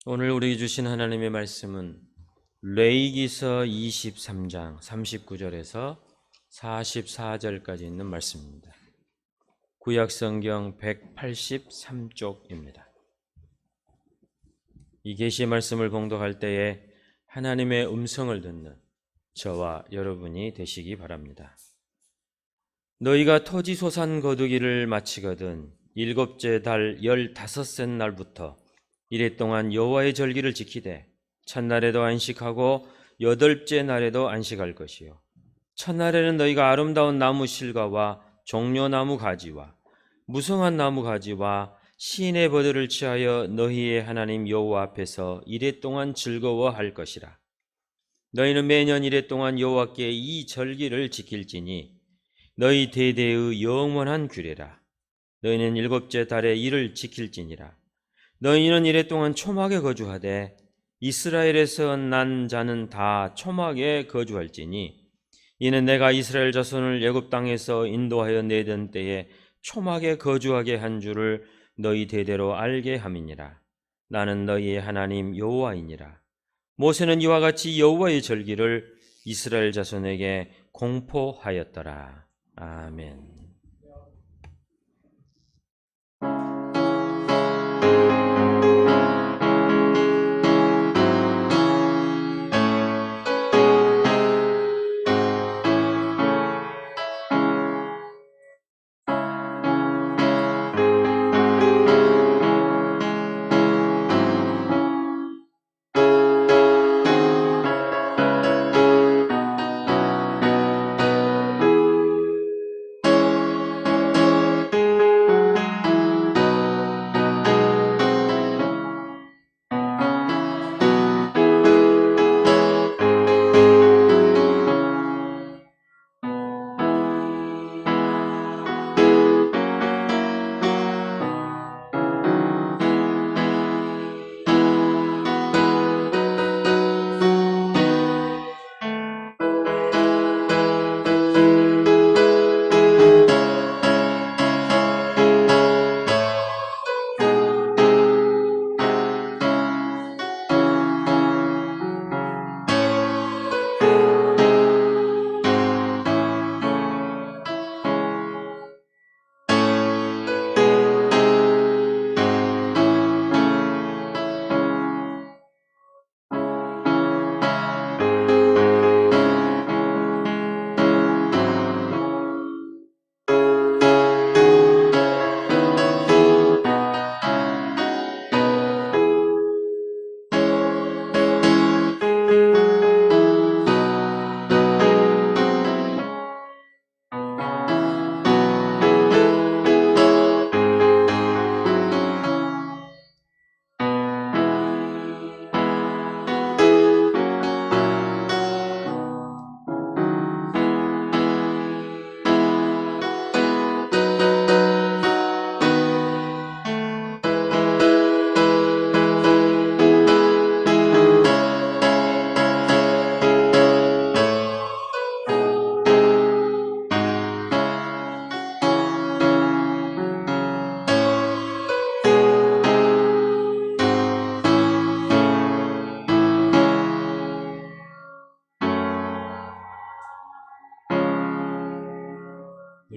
오늘 우리에게 주신 하나님의 말씀은 레위기서 23장 39절에서 44절까지 있는 말씀입니다. 구약성경 183쪽입니다. 이 계시의 말씀을 봉독할 때에 하나님의 음성을 듣는 저와 여러분이 되시기 바랍니다. 너희가 토지 소산 거두기를 마치거든 일곱째 달 15셋 날부터 이래 동안 여호와의 절기를 지키되 첫날에도 안식하고 여덟째 날에도 안식할 것이요 첫날에는 너희가 아름다운 나무 실과와 종려나무 가지와 무성한 나무 가지와 시인의 버들을 취하여 너희의 하나님 여호와 앞에서 이래 동안 즐거워할 것이라. 너희는 매년 이래 동안 여호와께 이 절기를 지킬지니 너희 대대의 영원한 규례라. 너희는 일곱째 달에 이를 지킬지니라. 너희는 이래 동안 초막에 거주하되 이스라엘에서 난 자는 다 초막에 거주할지니 이는 내가 이스라엘 자손을 애굽 땅에서 인도하여 내던 때에 초막에 거주하게 한 줄을 너희 대대로 알게 함이니라. 나는 너희의 하나님 여호와이니라. 모세는 이와 같이 여호와의 절기를 이스라엘 자손에게 공포하였더라. 아멘.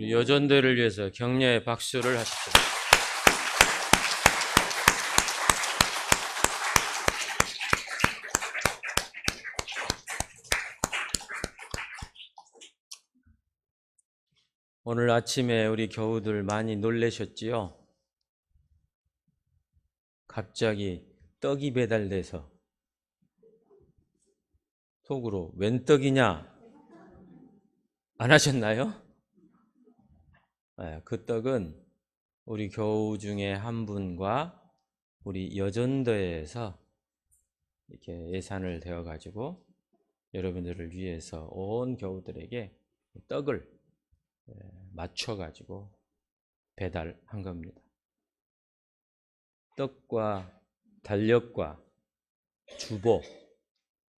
우리 여전대를 위해서 격려의 박수를 하십시오. 오늘 아침에 우리 교우들 많이 놀라셨지요? 갑자기 떡이 배달돼서 속으로 웬 떡이냐? 안 하셨나요? 그 떡은 우리 교우 중에 한 분과 우리 여전도에서 이렇게 예산을 되어 가지고 여러분들을 위해서 온 교우들에게 떡을 맞춰 가지고 배달한 겁니다. 떡과 달력과 주보.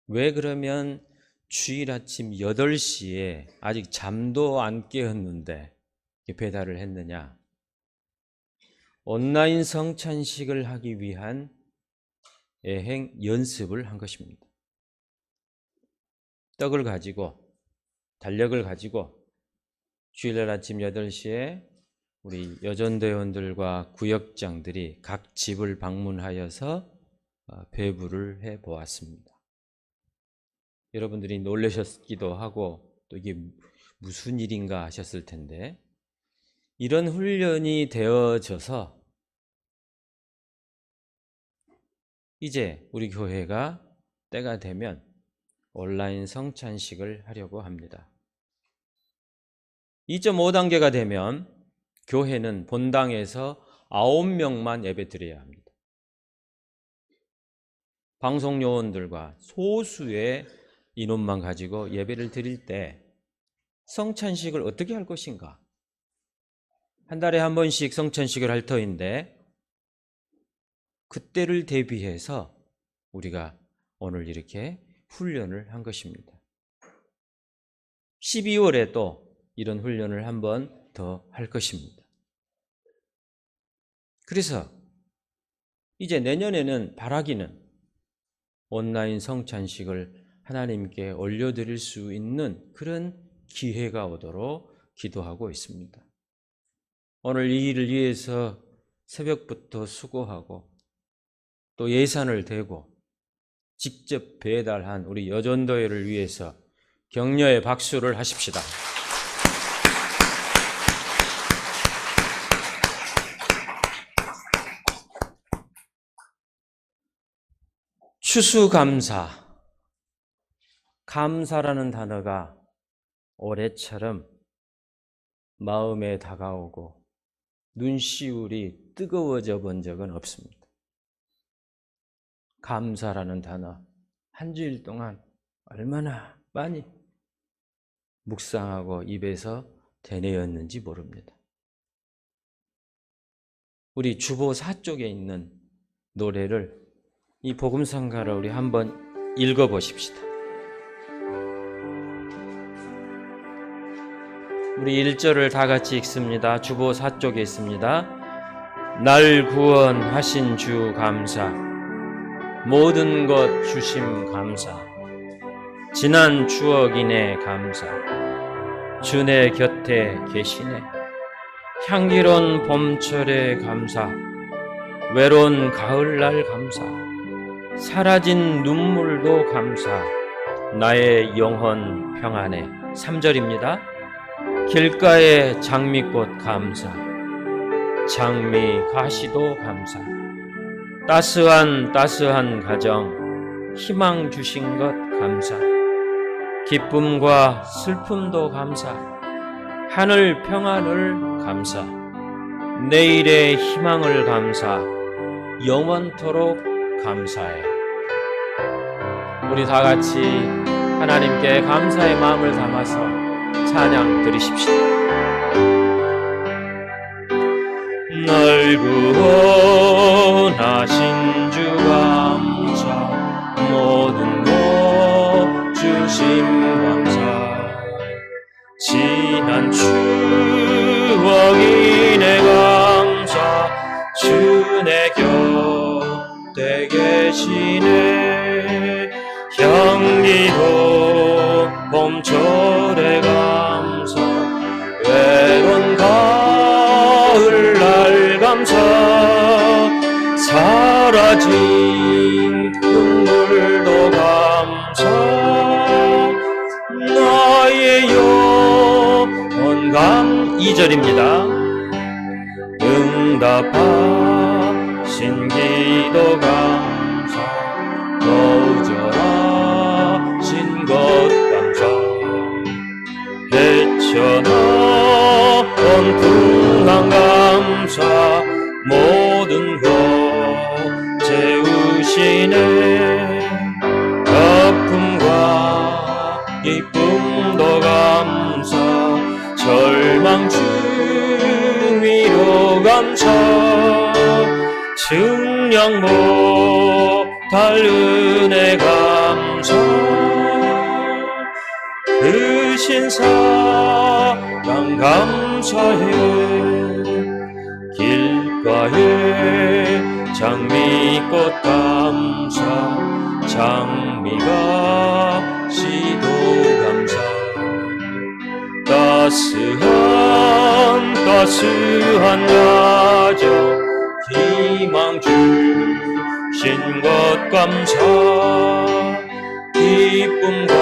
왜 그러면 주일 아침 8시에 아직 잠도 안 깨었는데 배달을 했느냐? 온라인 성찬식을 하기 위한 예행 연습을 한 것입니다. 떡을 가지고, 달력을 가지고 주일날 아침 8시에 우리 여전대원들과 구역장들이 각 집을 방문하여서 배부를 해 보았습니다. 여러분들이 놀라셨기도 하고 또 이게 무슨 일인가 하셨을 텐데, 이런 훈련이 되어져서 이제 우리 교회가 때가 되면 온라인 성찬식을 하려고 합니다. 2.5단계가 되면 교회는 본당에서 9명만 예배 드려야 합니다. 방송 요원들과 소수의 인원만 가지고 예배를 드릴 때 성찬식을 어떻게 할 것인가? 한 달에 한 번씩 성찬식을 할 터인데, 그때를 대비해서 우리가 오늘 이렇게 훈련을 한 것입니다. 12월에 또 이런 훈련을 한 번 더 할 것입니다. 그래서 이제 내년에는 바라기는 온라인 성찬식을 하나님께 올려드릴 수 있는 그런 기회가 오도록 기도하고 있습니다. 오늘 이 일을 위해서 새벽부터 수고하고 또 예산을 대고 직접 배달한 우리 여전도회를 위해서 격려의 박수를 하십시다. 추수감사, 감사라는 단어가 올해처럼 마음에 다가오고 눈시울이 뜨거워져 본 적은 없습니다. 감사라는 단어, 한 주일 동안 얼마나 많이 묵상하고 입에서 되뇌었는지 모릅니다. 우리 주보사 쪽에 있는 노래를 이 복음성가를 우리 한번 읽어보십시다. 우리 1절을 다 같이 읽습니다. 주보사 쪽에 있습니다. 날 구원하신 주 감사, 모든 것 주심 감사, 지난 추억이네 감사, 주 내 곁에 계시네, 향기로운 봄철에 감사, 외로운 가을날 감사, 사라진 눈물도 감사, 나의 영혼 평안에. 3절입니다. 길가의 장미꽃 감사, 장미 가시도 감사, 따스한 가정 희망 주신 것 감사, 기쁨과 슬픔도 감사, 하늘 평안을 감사, 내일의 희망을 감사, 영원토록 감사해. 우리 다 같이 하나님께 감사의 마음을 담아서 찬양 드리십시오. 날 구원하신 주 감사, 모든 것 주심 감사, 지난 추억이 내 감사, 주 내 곁에 계시네, 향기로운 봄철에 감사, 외로운 가을날 감사, 사라진 눈물도 감사, 나의 영혼 2절입니다. 응답하신 기도 감사, 거절하신 것 감사, 헤쳐나온 풍랑 감사, 모든 것 채우시네, 아픔과 기쁨도 감사, 절망 중 위로 감사, 증량 못할 은혜 감사, 크신 사랑 감사해, 길가에 장미꽃 감사, 장미가 시도 감사 따스한 야정 희망 주신 것 감사 기쁨과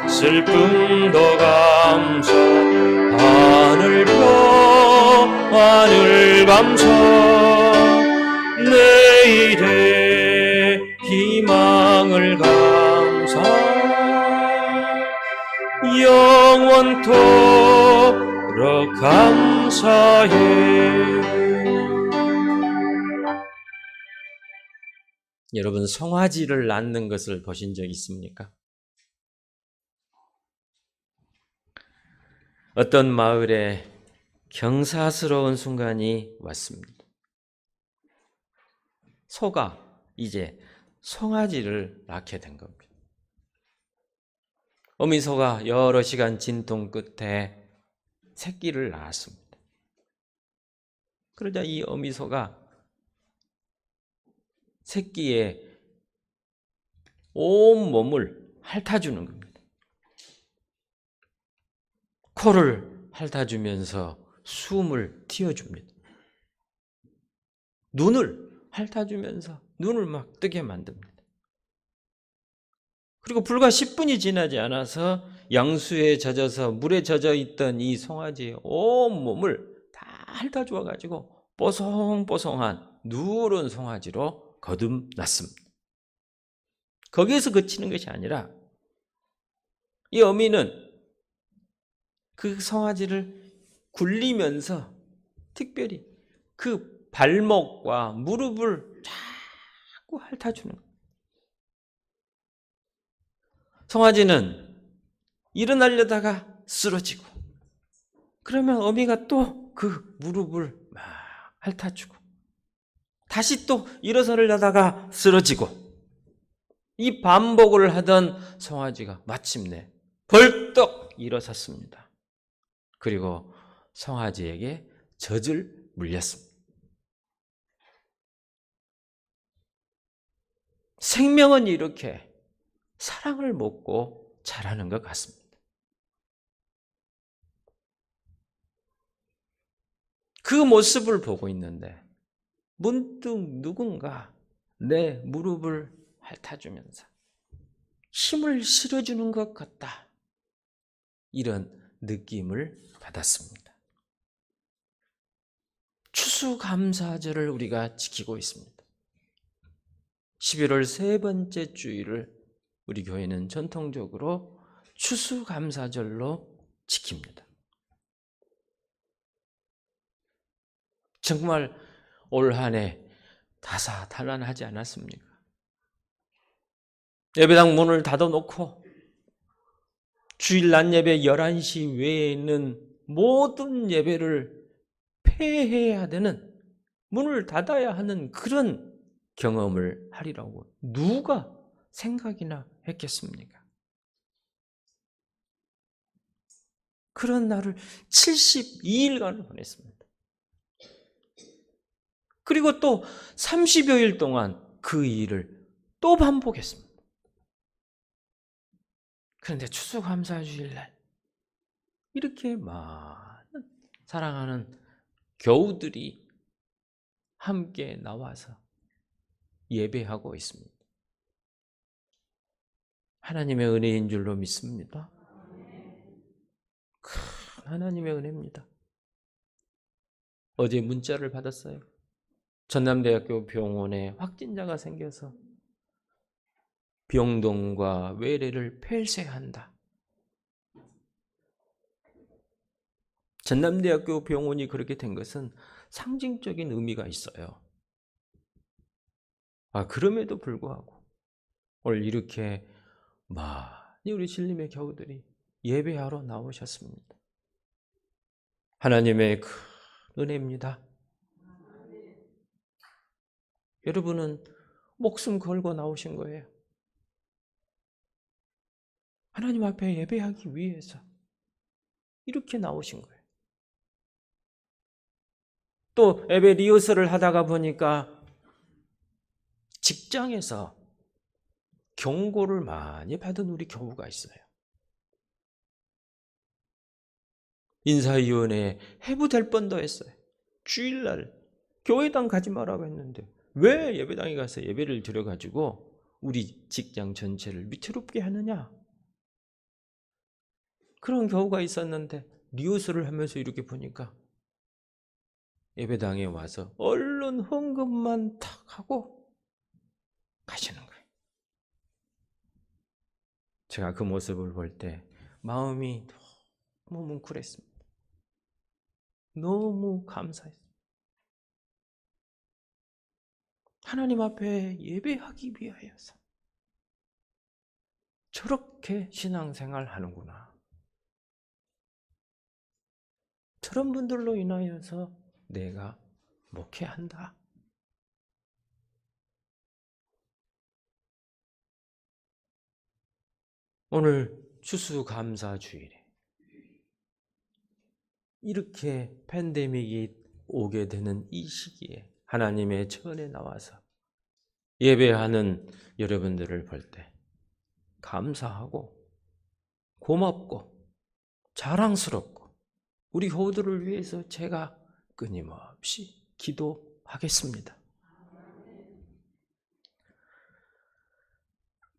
슬픔도 감사 하늘 감사 내일의 희망을 감사 영원토록 감사해. 여러분, 송아지를 낳는 것을 보신 적 있습니까? 어떤 마을에 경사스러운 순간이 왔습니다. 소가 이제 송아지를 낳게 된 겁니다. 어미소가 여러 시간 진통 끝에 새끼를 낳았습니다. 그러자 이 어미소가 새끼의 온 몸을 핥아주는 겁니다. 코를 핥아주면서 숨을 틔워줍니다. 눈을 핥아주면서 눈을 막 뜨게 만듭니다. 그리고 불과 10분이 지나지 않아서 양수에 젖어서 물에 젖어 있던 이 송아지의 온 몸을 다 핥아주어가지고 뽀송뽀송한 누런 송아지로 거듭났습니다. 거기에서 그치는 것이 아니라 이 어미는 그 송아지를 굴리면서 특별히 그 발목과 무릎을 자꾸 핥아주는 거예요. 송아지는 일어나려다가 쓰러지고 그러면 어미가 또 그 무릎을 막 핥아주고 다시 또 일어서려다가 쓰러지고 이 반복을 하던 송아지가 마침내 벌떡 일어섰습니다. 그리고 송아지에게 젖을 물렸습니다. 생명은 이렇게 사랑을 먹고 자라는 것 같습니다. 그 모습을 보고 있는데 문득 누군가 내 무릎을 핥아주면서 힘을 실어주는 것 같다. 이런 느낌을 받았습니다. 추수감사절을 우리가 지키고 있습니다. 11월 세 번째 주일을 우리 교회는 전통적으로 추수감사절로 지킵니다. 정말 올 한 해 다사다난하지 않았습니까? 예배당 문을 닫아놓고 주일 낮 예배 11시 외에 있는 모든 예배를 폐해야 되는, 문을 닫아야 하는 그런 경험을 하리라고 누가 생각이나 했겠습니까? 그런 날을 72일간을 보냈습니다. 그리고 또 30여일 동안 그 일을 또 반복했습니다. 그런데 추수감사주일날 이렇게 많은 사랑하는 교우들이 함께 나와서 예배하고 있습니다. 하나님의 은혜인 줄로 믿습니다. 큰 하나님의 은혜입니다. 어제 문자를 받았어요. 전남대학교 병원에 확진자가 생겨서 병동과 외래를 폐쇄한다. 전남대학교 병원이 그렇게 된 것은 상징적인 의미가 있어요. 그럼에도 불구하고 오늘 이렇게 많이 우리 신림의 교우들이 예배하러 나오셨습니다. 하나님의 큰 은혜입니다. 여러분은 목숨 걸고 나오신 거예요. 하나님 앞에 예배하기 위해서 이렇게 나오신 거예요. 또 예배 리허설을 하다가 보니까 직장에서 경고를 많이 받은 우리 교우가 있어요. 인사위원회에 해부될 뻔도 했어요. 주일날 교회당 가지 말라고 했는데 왜 예배당에 가서 예배를 드려가지고 우리 직장 전체를 위태롭게 하느냐? 그런 경우가 있었는데 리허설을 하면서 이렇게 보니까 예배당에 와서 얼른 헌금만 탁 하고 가시는 거예요. 제가 그 모습을 볼 때 마음이 너무 뭉클했습니다. 너무 감사했습니다. 하나님 앞에 예배하기 위하여서 저렇게 신앙생활 하는구나. 저런 분들로 인하여서 내가 목회한다. 오늘 추수감사주일에 이렇게 팬데믹이 오게 되는 이 시기에 하나님의 전에 나와서 예배하는 여러분들을 볼 때 감사하고 고맙고 자랑스럽고 우리 교우들을 위해서 제가 끊임없이 기도하겠습니다.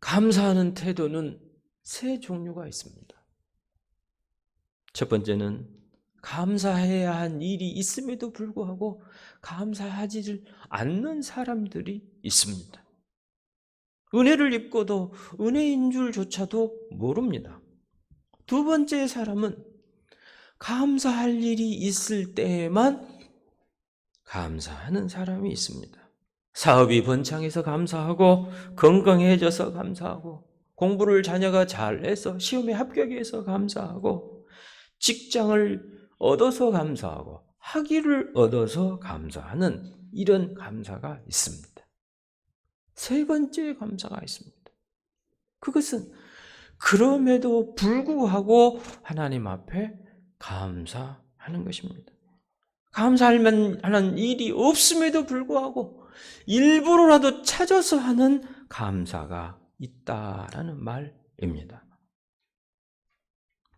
감사하는 태도는 세 종류가 있습니다. 첫 번째는 감사해야 한 일이 있음에도 불구하고 감사하지 않는 사람들이 있습니다. 은혜를 입고도 은혜인 줄조차도 모릅니다. 두 번째 사람은 감사할 일이 있을 때에만 감사하는 사람이 있습니다. 사업이 번창해서 감사하고 건강해져서 감사하고 공부를 자녀가 잘해서 시험에 합격해서 감사하고 직장을 얻어서 감사하고 학위를 얻어서 감사하는 이런 감사가 있습니다. 세 번째 감사가 있습니다. 그것은 그럼에도 불구하고 하나님 앞에 감사하는 것입니다. 감사할 만한 일이 없음에도 불구하고 일부러라도 찾아서 하는 감사가 있다라는 말입니다.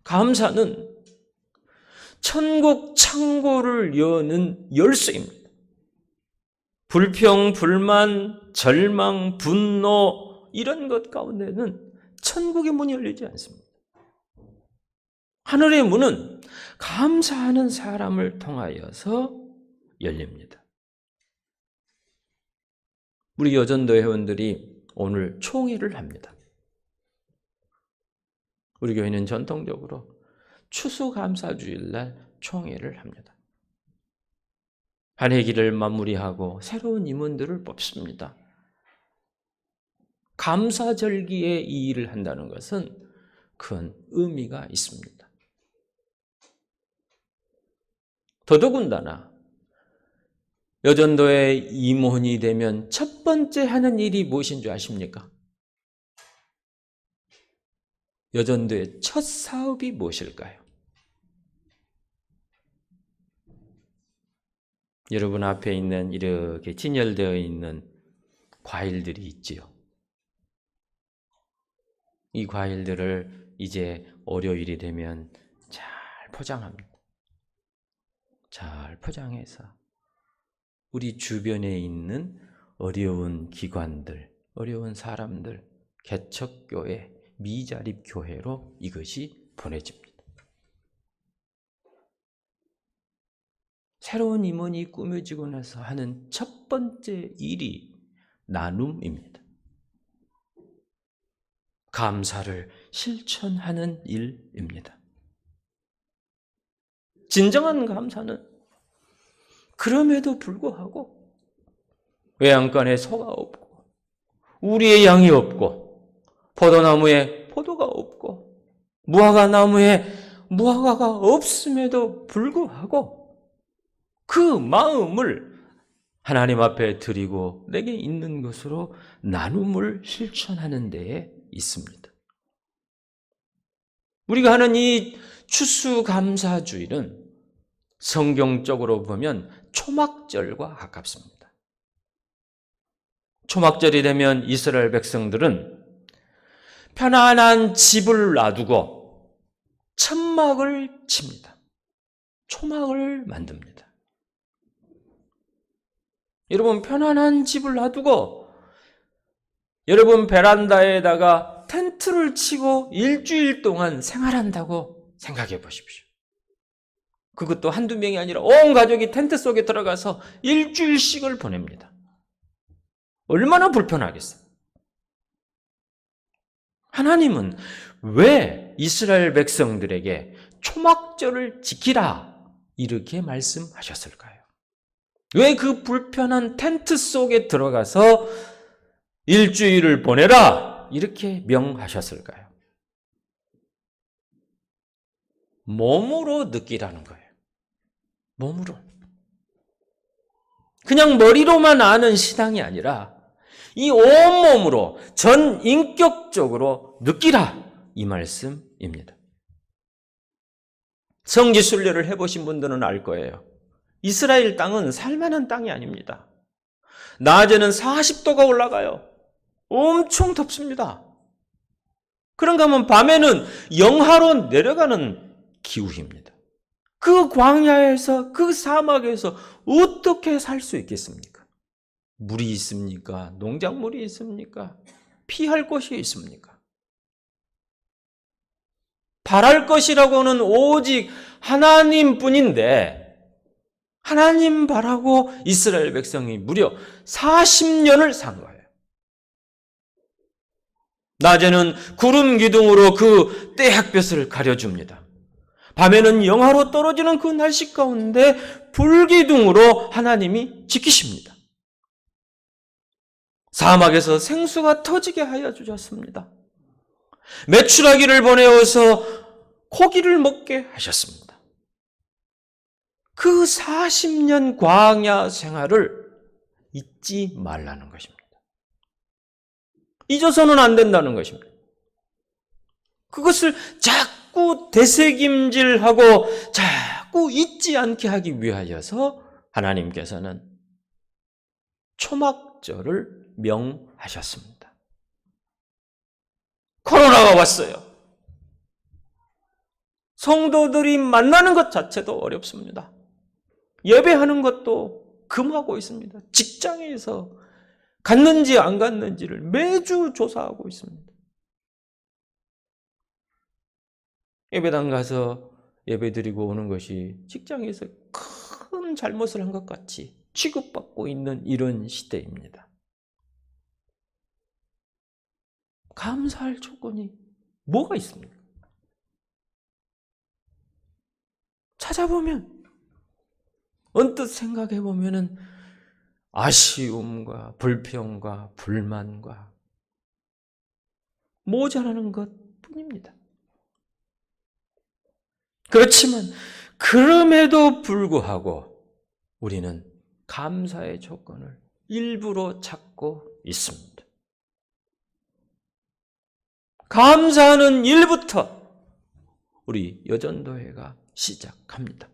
감사는 천국 창고를 여는 열쇠입니다. 불평, 불만, 절망, 분노 이런 것 가운데는 천국의 문이 열리지 않습니다. 하늘의 문은 감사하는 사람을 통하여서 열립니다. 우리 여전도 회원들이 오늘 총회를 합니다. 우리 교회는 전통적으로 추수감사주일날 총회를 합니다. 한 해기를 마무리하고 새로운 임원들을 뽑습니다. 감사절기에 이 일을 한다는 것은 큰 의미가 있습니다. 더더군다나 여전도의 임원이 되면 첫 번째 하는 일이 무엇인 줄 아십니까? 여전도의 첫 사업이 무엇일까요? 여러분 앞에 있는 이렇게 진열되어 있는 과일들이 있지요. 이 과일들을 이제 월요일이 되면 잘 포장합니다. 잘 포장해서 우리 주변에 있는 어려운 기관들, 어려운 사람들, 개척교회, 미자립교회로 이것이 보내집니다. 새로운 임원이 꾸며지고 나서 하는 첫 번째 일이 나눔입니다. 감사를 실천하는 일입니다. 진정한 감사는 그럼에도 불구하고 외양간에 소가 없고 우리의 양이 없고 포도나무에 포도가 없고 무화과나무에 무화과가 없음에도 불구하고 그 마음을 하나님 앞에 드리고 내게 있는 것으로 나눔을 실천하는 데에 있습니다. 우리가 하는 이 추수감사주일은 성경적으로 보면 초막절과 가깝습니다. 초막절이 되면 이스라엘 백성들은 편안한 집을 놔두고 천막을 칩니다. 초막을 만듭니다. 여러분, 편안한 집을 놔두고 여러분 베란다에다가 텐트를 치고 일주일 동안 생활한다고 생각해 보십시오. 그것도 한두 명이 아니라 온 가족이 텐트 속에 들어가서 일주일씩을 보냅니다. 얼마나 불편하겠어요. 하나님은 왜 이스라엘 백성들에게 초막절을 지키라 이렇게 말씀하셨을까요? 왜 그 불편한 텐트 속에 들어가서 일주일을 보내라 이렇게 명하셨을까요? 몸으로 느끼라는 거예요. 몸으로. 그냥 머리로만 아는 신앙이 아니라 이 온몸으로 전 인격적으로 느끼라 이 말씀입니다. 성지순례를 해보신 분들은 알 거예요. 이스라엘 땅은 살만한 땅이 아닙니다. 낮에는 40도가 올라가요. 엄청 덥습니다. 그런가 하면 밤에는 영하로 내려가는 기후입니다. 그 광야에서, 그 사막에서 어떻게 살 수 있겠습니까? 물이 있습니까? 농작물이 있습니까? 피할 곳이 있습니까? 바랄 것이라고는 오직 하나님뿐인데 하나님 바라고 이스라엘 백성이 무려 40년을 산 거예요. 낮에는 구름 기둥으로 그 떼약볕을 가려줍니다. 밤에는 영하로 떨어지는 그 날씨 가운데 불기둥으로 하나님이 지키십니다. 사막에서 생수가 터지게 하여 주셨습니다. 메추라기를 보내어서 고기를 먹게 하셨습니다. 그 40년 광야 생활을 잊지 말라는 것입니다. 잊어서는 안 된다는 것입니다. 그것을 자꾸 되새김질하고 자꾸 잊지 않게 하기 위하여서 하나님께서는 초막절을 명하셨습니다. 코로나가 왔어요. 성도들이 만나는 것 자체도 어렵습니다. 예배하는 것도 금하고 있습니다. 직장에서 갔는지 안 갔는지를 매주 조사하고 있습니다. 예배당 가서 예배드리고 오는 것이 직장에서 큰 잘못을 한 것 같이 취급받고 있는 이런 시대입니다. 감사할 조건이 뭐가 있습니까? 찾아보면 언뜻 생각해 보면은 아쉬움과 불평과 불만과 모자라는 것뿐입니다. 그렇지만 그럼에도 불구하고 우리는 감사의 조건을 일부러 찾고 있습니다. 감사하는 일부터 우리 여전도회가 시작합니다.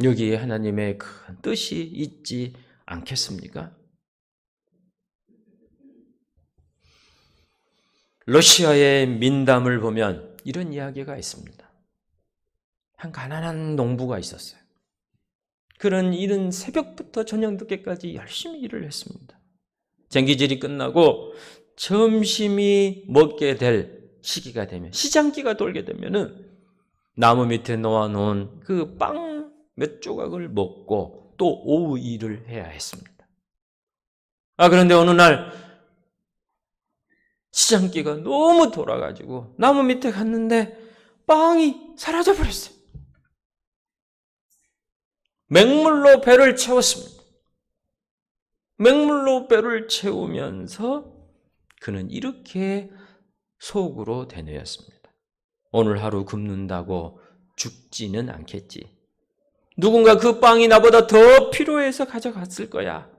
여기에 하나님의 큰 뜻이 있지 않겠습니까? 러시아의 민담을 보면 이런 이야기가 있습니다. 한 가난한 농부가 있었어요. 그는 이른 새벽부터 저녁 늦게까지 열심히 일을 했습니다. 쟁기질이 끝나고 점심이 먹게 될 시기가 되면, 시장기가 돌게 되면은 나무 밑에 놓아놓은 그 빵 몇 조각을 먹고 또 오후 일을 해야 했습니다. 그런데 어느 날 시장기가 너무 돌아가지고 나무 밑에 갔는데 빵이 사라져 버렸어요. 맹물로 배를 채웠습니다. 맹물로 배를 채우면서 그는 이렇게 속으로 되뇌었습니다. 오늘 하루 굶는다고 죽지는 않겠지. 누군가 그 빵이 나보다 더 필요해서 가져갔을 거야.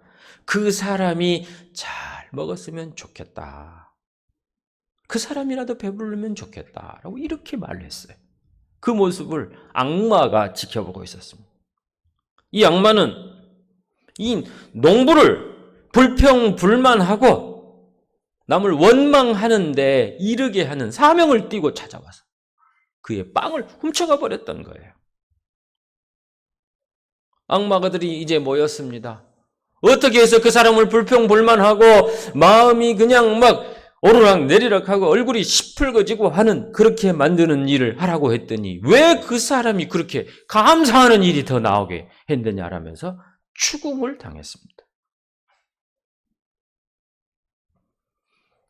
그 사람이 잘 먹었으면 좋겠다. 그 사람이라도 배부르면 좋겠다라고 이렇게 말을 했어요. 그 모습을 악마가 지켜보고 있었습니다. 이 악마는 이 농부를 불평불만하고 남을 원망하는데 이르게 하는 사명을 띠고 찾아와서 그의 빵을 훔쳐가 버렸던 거예요. 악마가들이 이제 모였습니다. 어떻게 해서 그 사람을 불평불만하고 마음이 그냥 막 오르락 내리락하고 얼굴이 시풀거지고 하는 그렇게 만드는 일을 하라고 했더니 왜 그 사람이 그렇게 감사하는 일이 더 나오게 했느냐라면서 추궁을 당했습니다.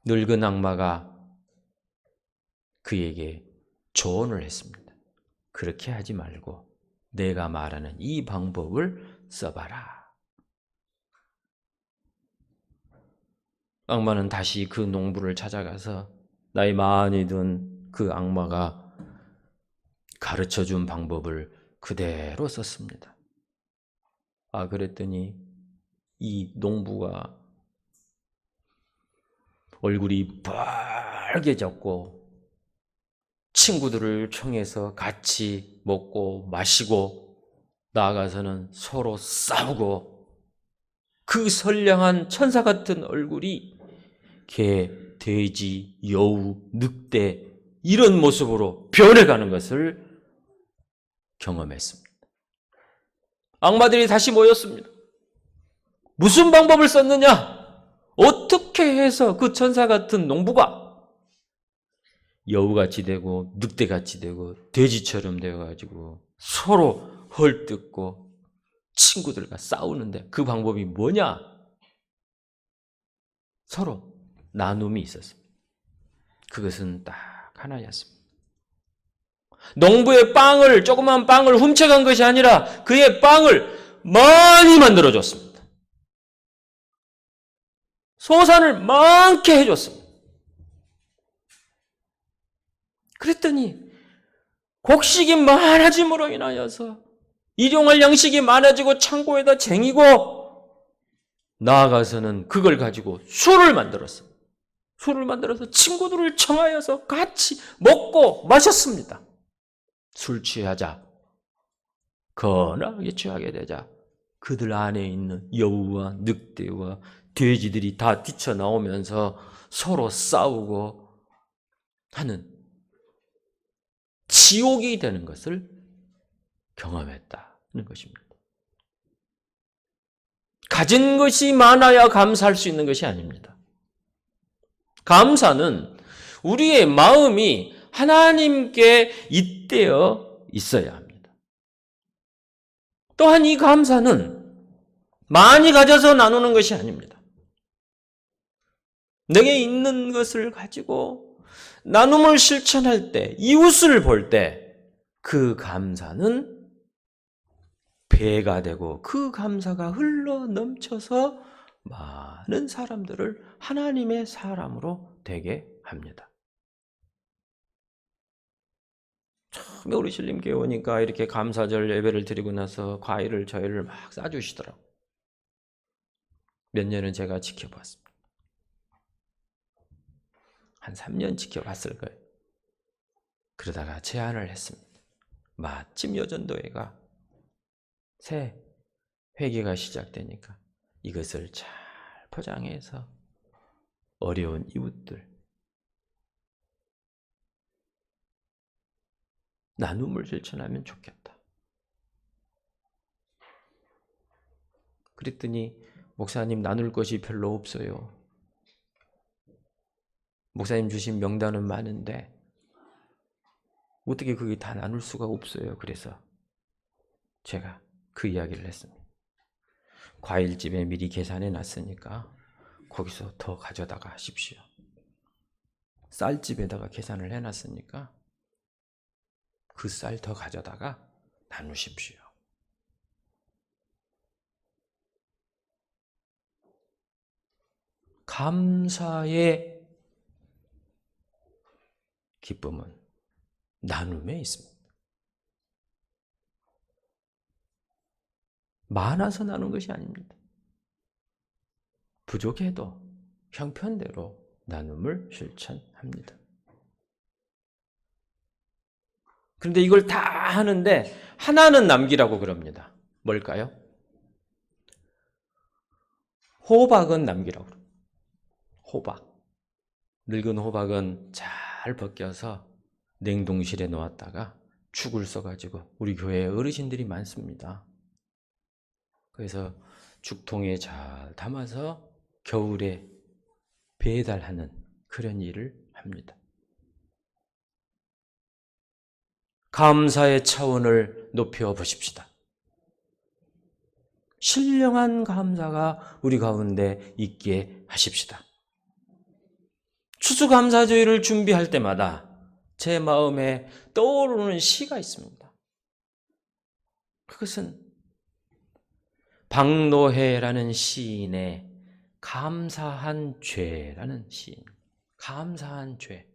늙은 악마가 그에게 조언을 했습니다. 그렇게 하지 말고 내가 말하는 이 방법을 써봐라. 악마는 다시 그 농부를 찾아가서 나이 많이 든 그 악마가 가르쳐준 방법을 그대로 썼습니다. 그랬더니 이 농부가 얼굴이 빨개졌고 친구들을 청해서 같이 먹고 마시고 나아가서는 서로 싸우고 그 선량한 천사 같은 얼굴이 개, 돼지, 여우, 늑대 이런 모습으로 변해가는 것을 경험했습니다. 악마들이 다시 모였습니다. 무슨 방법을 썼느냐? 어떻게 해서 그 천사 같은 농부가 여우같이 되고 늑대같이 되고 돼지처럼 되어가지고 서로 헐뜯고 친구들과 싸우는데 그 방법이 뭐냐? 서로 나눔이 있었습니다. 그것은 딱 하나였습니다. 농부의 빵을, 조그만 빵을 훔쳐간 것이 아니라 그의 빵을 많이 만들어줬습니다. 소산을 많게 해줬습니다. 그랬더니 곡식이 많아짐으로 인하여서 일용할 양식이 많아지고 창고에다 쟁이고 나아가서는 그걸 가지고 술을 만들었어요. 술을 만들어서 친구들을 청하여서 같이 먹고 마셨습니다. 술 취하자, 거나하게 취하게 되자 그들 안에 있는 여우와 늑대와 돼지들이 다 뛰쳐나오면서 서로 싸우고 하는 지옥이 되는 것을 경험했다는 것입니다. 가진 것이 많아야 감사할 수 있는 것이 아닙니다. 감사는 우리의 마음이 하나님께 잇대어 있어야 합니다. 또한 이 감사는 많이 가져서 나누는 것이 아닙니다. 내게 있는 것을 가지고 나눔을 실천할 때, 이웃을 볼 때 그 감사는 배가 되고 그 감사가 흘러 넘쳐서 많은 사람들을 하나님의 사람으로 되게 합니다. 처음에 우리 신림교회 오니까 이렇게 감사절 예배를 드리고 나서 과일을 저희를 막 싸주시더라고요. 몇 년은 제가 지켜봤습니다. 한 3년 지켜봤을 거예요. 그러다가 제안을 했습니다. 마침 여전도회가 새 회개가 시작되니까 이것을 잘 포장해서 어려운 이웃들 나눔을 실천하면 좋겠다. 그랬더니 목사님 나눌 것이 별로 없어요. 목사님 주신 명단은 많은데 어떻게 그게 다 나눌 수가 없어요. 그래서 제가 그 이야기를 했습니다. 과일집에 미리 계산해 놨으니까 거기서 더 가져다가 하십시오. 쌀집에다가 계산을 해놨으니까 그 쌀 더 가져다가 나누십시오. 감사의 기쁨은 나눔에 있습니다. 많아서 나눈 것이 아닙니다. 부족해도 형편대로 나눔을 실천합니다. 그런데 이걸 다 하는데 하나는 남기라고 그럽니다. 뭘까요? 호박은 남기라고 그럽니다. 호박. 늙은 호박은 잘 벗겨서 냉동실에 놓았다가 죽을 써가지고 우리 교회에 어르신들이 많습니다. 그래서 죽통에 잘 담아서 겨울에 배달하는 그런 일을 합니다. 감사의 차원을 높여 보십시다. 신령한 감사가 우리 가운데 있게 하십시다. 추수감사주일을 준비할 때마다 제 마음에 떠오르는 시가 있습니다. 그것은 박노해라는 시인의 감사한 죄라는 시인. 감사한 죄.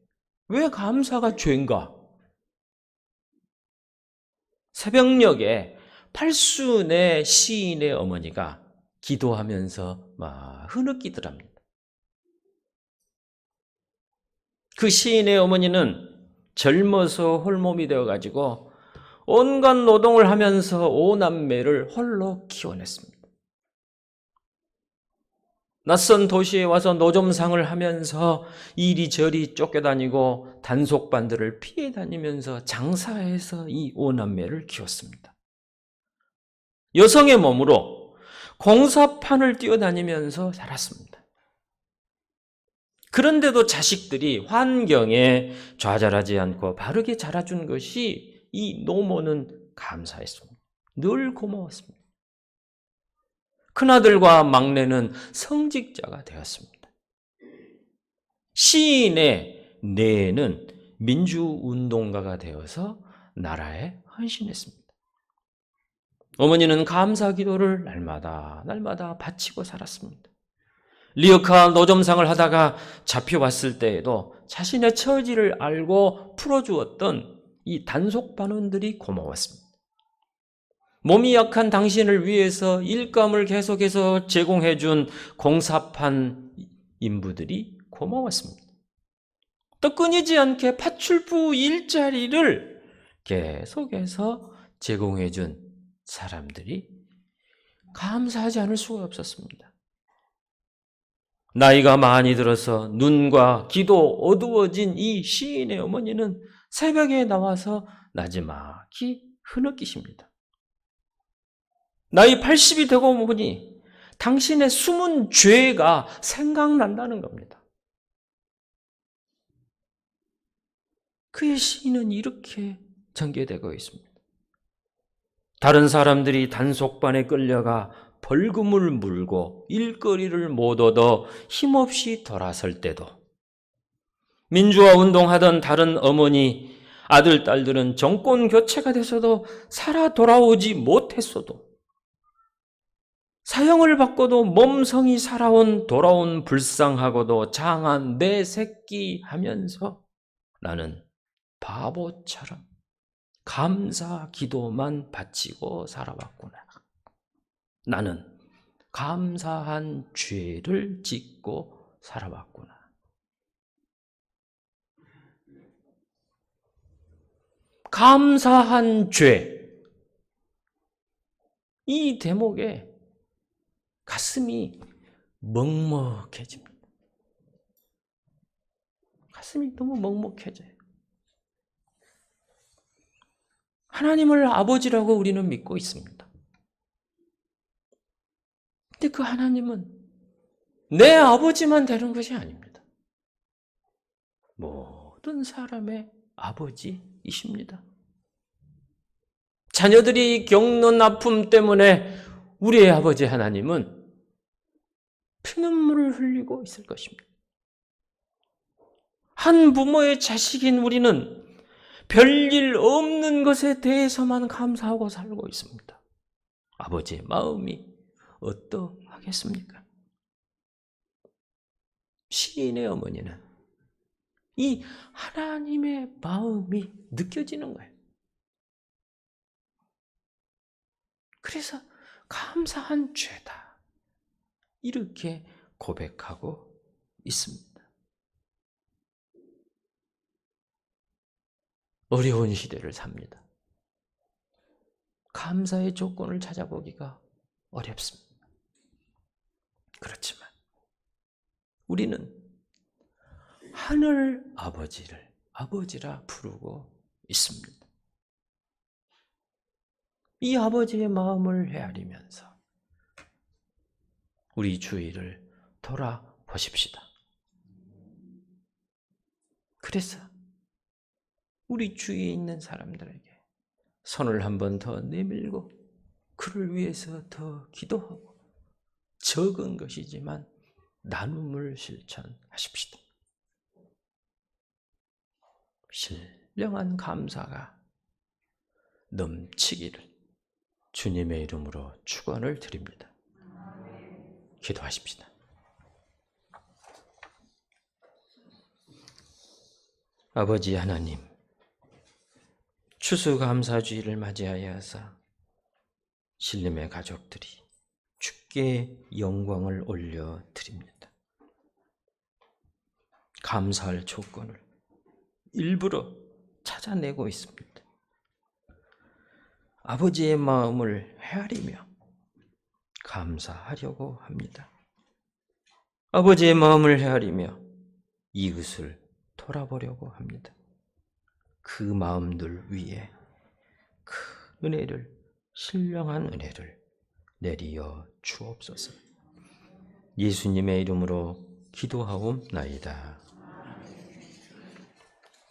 왜 감사가 죄인가? 새벽녘에 팔순의 시인의 어머니가 기도하면서 막 흐느끼더랍니다. 그 시인의 어머니는 젊어서 홀몸이 되어가지고 온갖 노동을 하면서 5남매를 홀로 키워냈습니다. 낯선 도시에 와서 노점상을 하면서 이리저리 쫓겨다니고 단속반들을 피해 다니면서 장사해서 이 5남매를 키웠습니다. 여성의 몸으로 공사판을 뛰어다니면서 살았습니다. 그런데도 자식들이 환경에 좌절하지 않고 바르게 자라준 것이 이 노모는 감사했습니다. 늘 고마웠습니다. 큰아들과 막내는 성직자가 되었습니다. 시인의 내에는 민주운동가가 되어서 나라에 헌신했습니다. 어머니는 감사 기도를 날마다 바치고 살았습니다. 리어카 노점상을 하다가 잡혀왔을 때에도 자신의 처지를 알고 풀어주었던 이 단속반원들이 고마웠습니다. 몸이 약한 당신을 위해서 일감을 계속해서 제공해준 공사판 인부들이 고마웠습니다. 또 끊이지 않게 파출부 일자리를 계속해서 제공해준 사람들이 감사하지 않을 수가 없었습니다. 나이가 많이 들어서 눈과 귀도 어두워진 이 시인의 어머니는 새벽에 나와서 나지막히 흐느끼십니다. 나이 80이 되고 보니 당신의 숨은 죄가 생각난다는 겁니다. 그의 시인은 이렇게 전개되고 있습니다. 다른 사람들이 단속반에 끌려가 벌금을 물고 일거리를 못 얻어 힘없이 돌아설 때도, 민주화 운동하던 다른 어머니, 아들, 딸들은 정권 교체가 돼서도 살아 돌아오지 못했어도, 사형을 받고도 몸성이 살아온 돌아온 불쌍하고도 장한 내 새끼 하면서 나는 바보처럼 감사 기도만 바치고 살아왔구나. 나는 감사한 죄를 짓고 살아왔구나. 감사한 죄. 이 대목에 가슴이 먹먹해집니다. 가슴이 너무 먹먹해져요. 하나님을 아버지라고 우리는 믿고 있습니다. 근데 그 하나님은 내 아버지만 되는 것이 아닙니다. 모든 사람의 아버지이십니다. 자녀들이 겪는 아픔 때문에 우리의 아버지 하나님은 피눈물을 흘리고 있을 것입니다. 한 부모의 자식인 우리는 별일 없는 것에 대해서만 감사하고 살고 있습니다. 아버지의 마음이 어떠하겠습니까? 시인의 어머니는 이 하나님의 마음이 느껴지는 거예요. 그래서 감사한 죄다, 이렇게 고백하고 있습니다. 어려운 시대를 삽니다. 감사의 조건을 찾아보기가 어렵습니다. 그렇지만 우리는 하늘 아버지를 아버지라 부르고 있습니다. 이 아버지의 마음을 헤아리면서 우리 주위를 돌아보십시다. 그래서 우리 주위에 있는 사람들에게 손을 한 번 더 내밀고 그를 위해서 더 기도하고 적은 것이지만 나눔을 실천하십시다. 신령한 감사가 넘치기를 주님의 이름으로 축원을 드립니다. 기도하십시다. 아버지 하나님, 추수감사주의를 맞이하여서 신림의 가족들이 주께 영광을 올려드립니다. 감사할 조건을 일부러 찾아내고 있습니다. 아버지의 마음을 헤아리며 감사하려고 합니다. 아버지의 마음을 헤아리며 이웃을 돌아보려고 합니다. 그 마음들 위에 큰 은혜를, 신령한 은혜를 내리어 주옵소서. 예수님의 이름으로 기도하옵나이다.